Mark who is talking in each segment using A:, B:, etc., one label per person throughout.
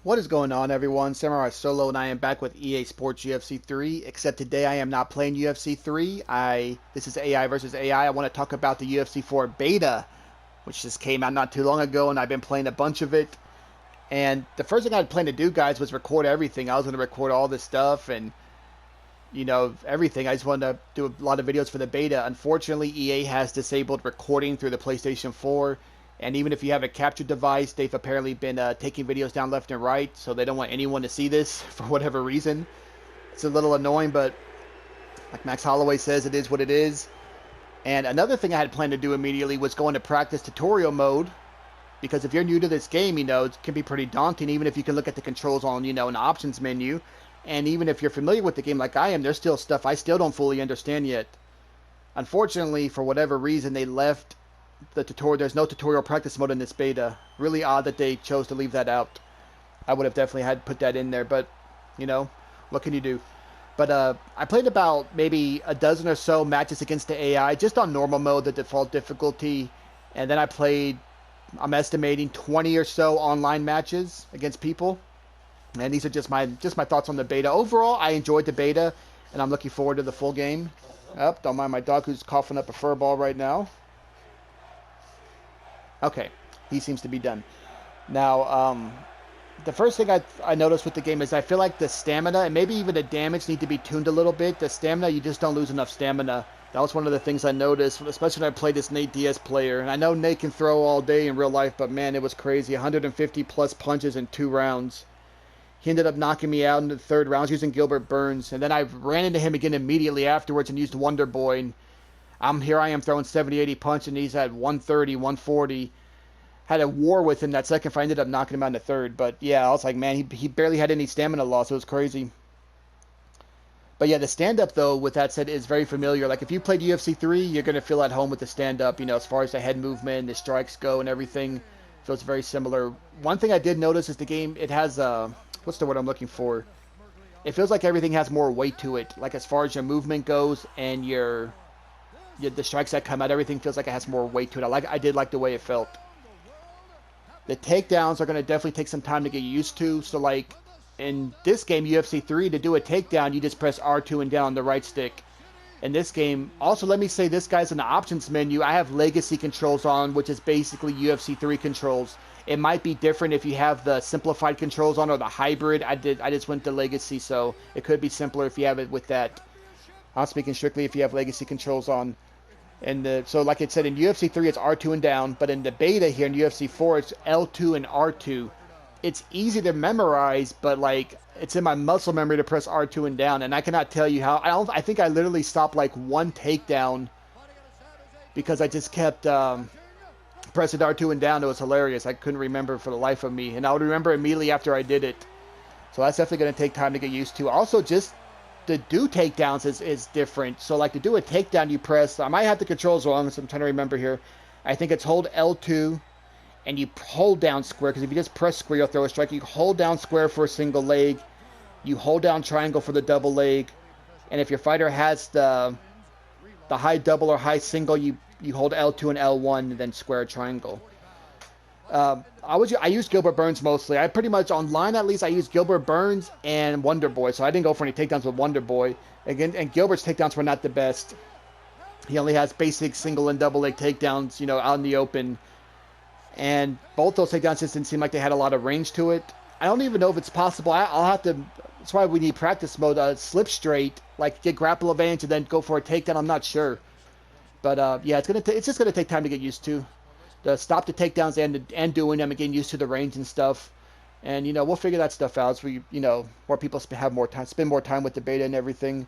A: What is going on, everyone? Samurai Solo, and I am back with EA Sports UFC 3. Except today, I am not playing UFC 3. This is AI versus AI. I want to talk about the UFC 4 beta, which just came out not too long ago, and I've been playing a bunch of it. And the first thing I had planned to do, guys, was record everything. I was going to record all this stuff and everything. I just wanted to do a lot of videos for the beta. Unfortunately, EA has disabled recording through the PlayStation 4. And even if you have a capture device, they've apparently been taking videos down left and right, so they don't want anyone to see this for whatever reason. It's a little annoying, but like Max Holloway says, it is what it is. And another thing I had planned to do immediately was go into practice tutorial mode, because if you're new to this game, it can be pretty daunting, even if you can look at the controls on, an options menu. And even if you're familiar with the game like I am, there's still stuff I still don't fully understand yet. Unfortunately, for whatever reason, they left the tutorial. There's no tutorial practice mode in this beta. Really odd that they chose to leave that out. I would have definitely had put that in there, but what can you do? But I played about maybe a dozen or so matches against the AI, just on normal mode, the default difficulty, and then I played, I'm estimating 20 or so online matches against people. And these are just my thoughts on the beta. Overall, I enjoyed the beta, and I'm looking forward to the full game. Don't mind my dog who's coughing up a fur ball right now. Okay, he seems to be done. Now, the first thing I noticed with the game is I feel like the stamina and maybe even the damage need to be tuned a little bit. The stamina, you just don't lose enough stamina. That was one of the things I noticed, especially when I played this Nate Diaz player. And I know Nate can throw all day in real life, but man, it was crazy. 150 plus punches in 2 rounds. He ended up knocking me out in the 3rd round using Gilbert Burns. And then I ran into him again immediately afterwards and used Wonder Boy. And here I am throwing 70, 80 punches, and he's at 130, 140. Had a war with him that second fight. I ended up knocking him out in the 3rd. But yeah, I was like, man, he barely had any stamina loss. It was crazy. But yeah, the stand-up, though, with that said, is very familiar. Like, if you played UFC 3, you're going to feel at home with the stand-up, as far as the head movement, the strikes go, and everything. So it's very similar. One thing I did notice is the game, it has, what's the word I'm looking for? It feels like everything has more weight to it. Like, as far as your movement goes and the strikes that come out, everything feels like it has more weight to it. I did like the way it felt. The takedowns are going to definitely take some time to get used to. So, like, in this game, UFC 3, to do a takedown, you just press R2 and down on the right stick. In this game, also, let me say this, guys, in the options menu, I have Legacy controls on, which is basically UFC 3 controls. It might be different if you have the simplified controls on or the hybrid. I just went to Legacy, so it could be simpler if you have it with that. I'm speaking strictly if you have Legacy controls on. And so like it said, in UFC 3, it's R2 and down, but in the beta here in UFC 4, it's L2 and R2. It's easy to memorize, but like it's in my muscle memory to press R2 and down, and I cannot tell you how. I think I literally stopped like one takedown because I just kept pressing R2 and down. It was hilarious. I couldn't remember for the life of me, and I would remember immediately after I did it. So that's definitely going to take time to get used to. Also, just to do takedowns is different. So like to do a takedown, you press, I might have the controls wrong, so I'm trying to remember here. I think it's hold L2 and you hold down square, because if you just press square, you'll throw a strike. You hold down square for a single leg. You hold down triangle for the double leg. And if your fighter has the high double or high single, you hold L2 and L1 and then square triangle. I used Gilbert Burns mostly. I pretty much, online at least, I used Gilbert Burns and Wonder Boy. So I didn't go for any takedowns with Wonder Boy. Again, and Gilbert's takedowns were not the best. He only has basic single and double leg takedowns, out in the open. And both those takedowns just didn't seem like they had a lot of range to it. I don't even know if it's possible. I'll have to, that's why we need practice mode, slip straight, like get grapple advantage and then go for a takedown. I'm not sure. But yeah, it's just going to take time to get used to. To stop the takedowns and doing them and getting used to the range and stuff. And, we'll figure that stuff out as we, more people spend more time with the beta and everything.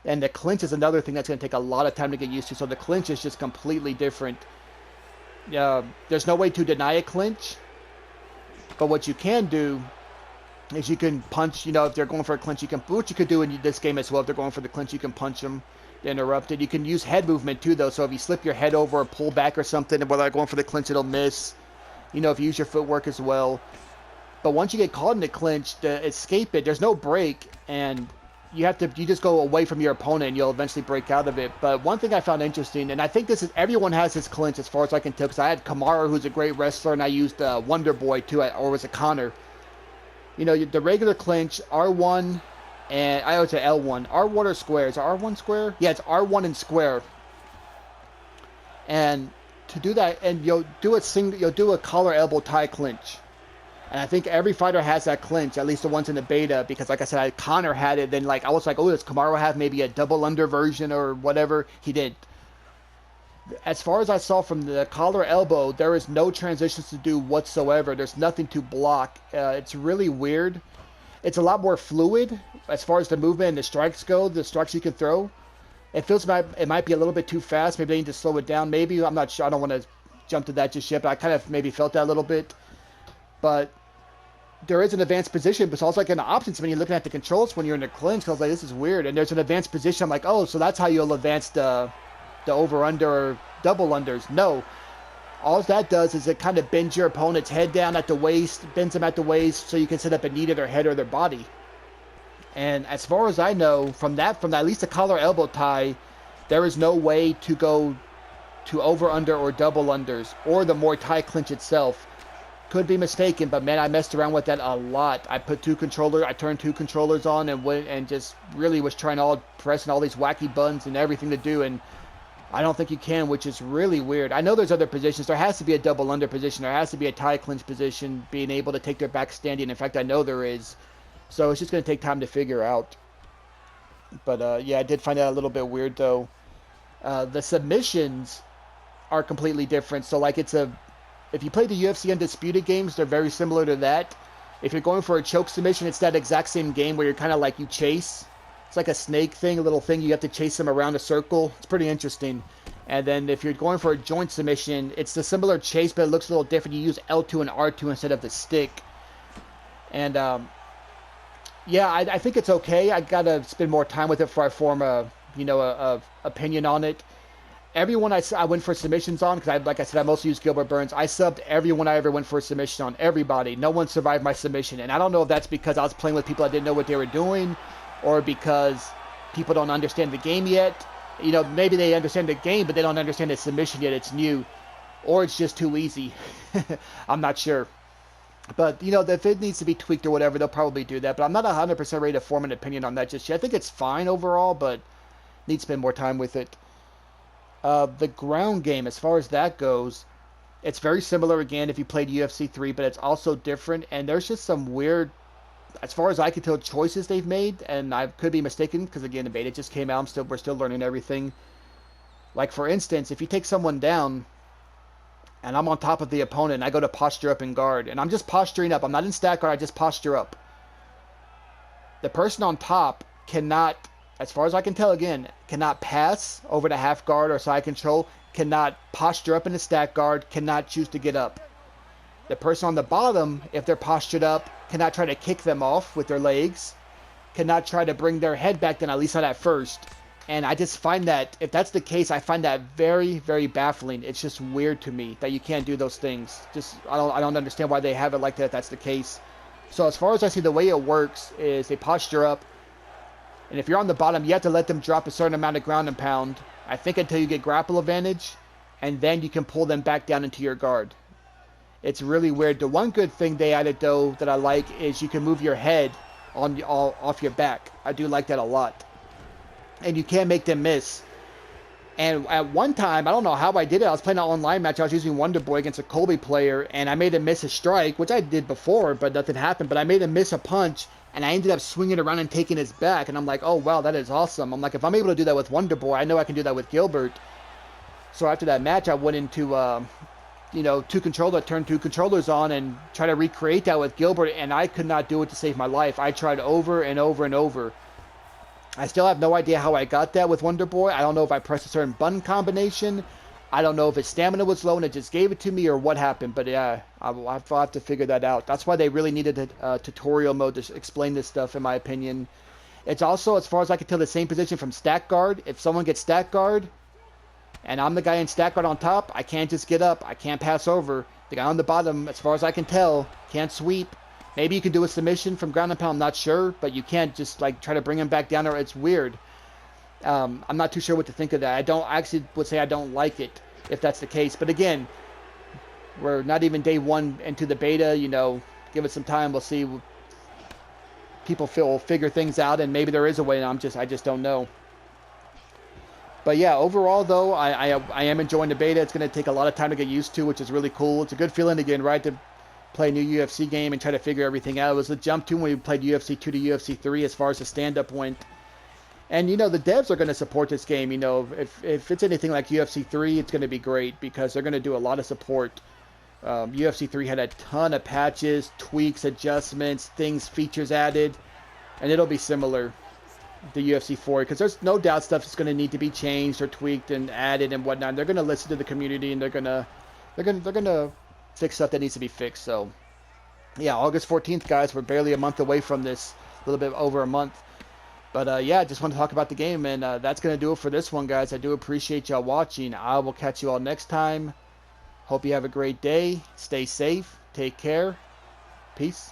A: And the clinch is another thing that's going to take a lot of time to get used to. So the clinch is just completely different. There's no way to deny a clinch. But what you can do is you can punch, if they're going for a clinch, which you could do in this game as well. If they're going for the clinch, you can punch them. Interrupted. You can use head movement too, though. So if you slip your head over or pull back or something, and while they're going for the clinch, it'll miss. If you use your footwork as well. But once you get caught in the clinch, to escape it, there's no break, and you just go away from your opponent, and you'll eventually break out of it. But one thing I found interesting, and I think everyone has his clinch as far as I can tell, because I had Kamaru, who's a great wrestler, and I used Wonder Boy too, or was it Connor? You know, the regular clinch, R1, and I would say L1. R1 or square? Is it R1 square? Yeah, it's R1 and square. And to do that, and you'll do a collar elbow tie clinch. And I think every fighter has that clinch, at least the ones in the beta, because like I said, Connor had it. Then like I was like, oh, does Kamaru have maybe a double under version or whatever? He did. As far as I saw from the collar elbow, there is no transitions to do whatsoever. There's nothing to block. It's really weird. It's a lot more fluid as far as the movement and the strikes go, the strikes you can throw. It feels like it might be a little bit too fast. Maybe they need to slow it down. Maybe, I'm not sure. I don't want to jump to that just yet, but I kind of maybe felt that a little bit. But there is an advanced position, but it's also like an options when you're looking at the controls when you're in the clinch. I was like, this is weird. And there's an advanced position. I'm like, oh, so that's how you'll advance the over-under or double unders. No. All that does is it kind of bends your opponent's head down at the waist, bends them at the waist, so you can set up a knee to their head or their body. And as far as I know, from at least the collar elbow tie, there is no way to go to over-under or double unders, or the Muay Thai clinch itself. Could be mistaken, but man, I messed around with that a lot. I turned two controllers on and went and just really was pressing all these wacky buttons and everything to do, and I don't think you can, which is really weird. I know there's other positions. There has to be a double under position. There has to be a tie clinch position, being able to take their back standing. In fact, I know there is. So it's just going to take time to figure out. But yeah, I did find that a little bit weird, though. The submissions are completely different. So like if you play the UFC Undisputed games, they're very similar to that. If you're going for a choke submission, it's that exact same game where you're kind of like you chase. It's like a snake thing, a little thing. You have to chase them around a circle. It's pretty interesting. And then if you're going for a joint submission, it's the similar chase, but it looks a little different. You use L2 and R2 instead of the stick. And yeah, I think it's okay. I gotta spend more time with it before I form a opinion on it. Everyone I went for submissions on, because like I said, I mostly use Gilbert Burns. I subbed everyone I ever went for a submission on. Everybody. No one survived my submission. And I don't know if that's because I was playing with people I didn't know what they were doing, or because people don't understand the game yet. You know, maybe they understand the game, but they don't understand the submission yet. It's new. Or it's just too easy. I'm not sure. But, you know, if it needs to be tweaked or whatever, they'll probably do that. But I'm not 100% ready to form an opinion on that just yet. I think it's fine overall, but need to spend more time with it. The ground game, as far as that goes, it's very similar, again, if you played UFC 3, but it's also different. And there's just some weird, as far as I can tell, choices they've made, and I could be mistaken because again the beta just came out. We're still learning everything. Like for instance, if you take someone down, and I'm on top of the opponent, and I go to posture up and guard, and I'm just posturing up. I'm not in stack guard. I just posture up. The person on top cannot, as far as I can tell, again, cannot pass over to half guard or side control. Cannot posture up in the stack guard. Cannot choose to get up. The person on the bottom, if they're postured up, cannot try to kick them off with their legs, cannot try to bring their head back, then at least not at first. And I just find that, if that's the case, I find that very, very baffling. It's just weird to me that you can't do those things. I don't understand why they have it like that if that's the case. So as far as I see, the way it works is they posture up, and if you're on the bottom, you have to let them drop a certain amount of ground and pound, I think until you get grapple advantage, and then you can pull them back down into your guard. It's really weird. The one good thing they added, though, that I like is you can move your head off your back. I do like that a lot. And you can't make them miss. And at one time, I don't know how I did it. I was playing an online match. I was using Wonder Boy against a Colby player, and I made him miss a strike, which I did before, but nothing happened. But I made him miss a punch, and I ended up swinging around and taking his back. And I'm like, oh, wow, that is awesome. I'm like, if I'm able to do that with Wonder Boy, I know I can do that with Gilbert. So after that match, I went into turn two controllers on and try to recreate that with Gilbert, and I could not do it to save my life. I tried over and over and over. I still have no idea how I got that with Wonder Boy. I don't know if I pressed a certain button combination. I don't know if his stamina was low and it just gave it to me or what happened, but yeah, I'll have to figure that out. That's why they really needed a tutorial mode to explain this stuff, in my opinion. It's also, as far as I can tell, the same position from stack guard. If someone gets stack guard, and I'm the guy in stack guard on top, I can't just get up. I can't pass over. The guy on the bottom, as far as I can tell, can't sweep. Maybe you can do a submission from ground and pound, I'm not sure, but you can't just like try to bring him back down there. It's weird. I'm not too sure what to think of that. I actually would say I don't like it if that's the case. But again, we're not even day one into the beta. Give it some time. We'll see people figure things out, and maybe there is a way, and I just don't know. But yeah, overall though, I am enjoying the beta. It's going to take a lot of time to get used to, which is really cool. It's a good feeling again, right, to play a new UFC game and try to figure everything out. It was a jump to when we played UFC 2 to UFC 3 as far as the stand-up went. And, you know, the devs are going to support this game. You know, if it's anything like UFC 3, it's going to be great because they're going to do a lot of support. UFC 3 had a ton of patches, tweaks, adjustments, features added, and it'll be similar to UFC 4 because there's no doubt stuff is going to need to be changed or tweaked and added and whatnot. They're going to listen to the community and they're going to fix stuff that needs to be fixed. So, yeah, August 14th, guys. We're barely a month away from this, a little bit over a month. But, yeah, just want to talk about the game, and that's going to do it for this one, guys. I do appreciate y'all watching. I will catch you all next time. Hope you have a great day. Stay safe. Take care. Peace.